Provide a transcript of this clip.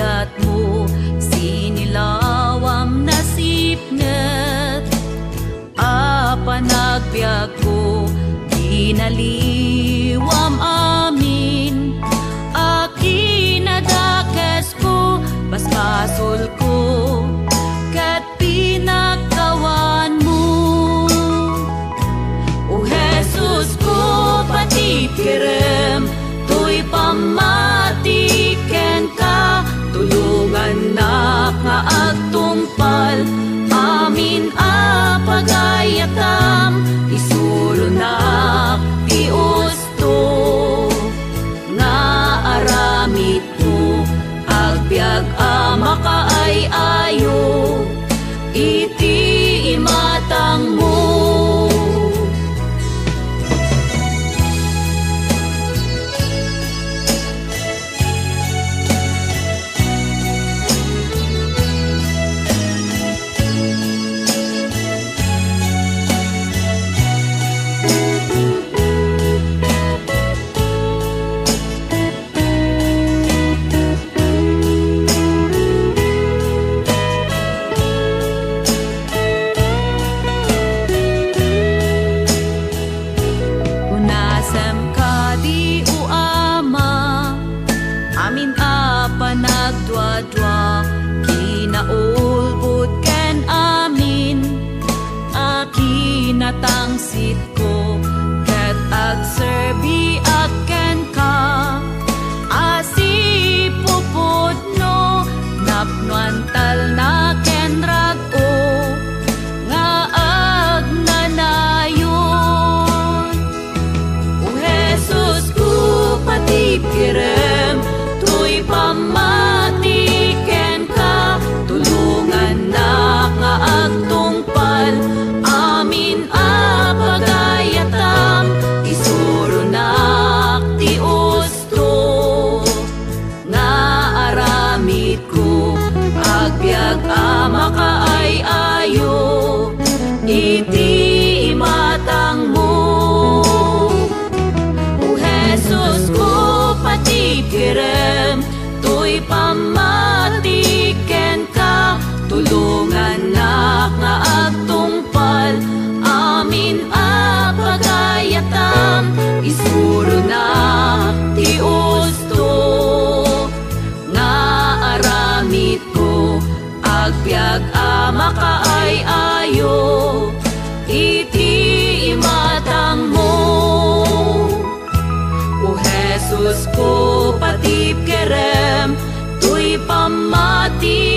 payat mo, sinilawam nasipnet. Panagbiag ko, ginaliwam amin. Akinadakes ko, basbasol ko, kat pinagkawan mo. O Jesus ko, patipirem, to'y pamatiken ka. Tulungan na nga agtungpal, amin pagayatam, isulo na ti usto. Nga aramid ko, agbyag makaay ayo, iti imatang mo. Panagdwa-dwa, kinaulbud ken amin. Akinatangsit ko, ket agserbi aken ka. Asipupod no, napnuantal na ken rag-o, nga agnanayon. O Jesus ko, patipirem, to'y pamatiken ka. Tulungan na nga agtungpal, amin pagayatam, isuro na ti usto. Nga aramid ko, agbyag makaay ayo, iti imatang mo. O Jesus ko, patipirem, to'y pamatiken ka. Tulungan na nga agtungpal, amin pagayatam, isuro na ti usto. Nga aramid ko, agbyag makaay ayo, iti imatang mo. O Jesus ko, patipkerem, to'y pamati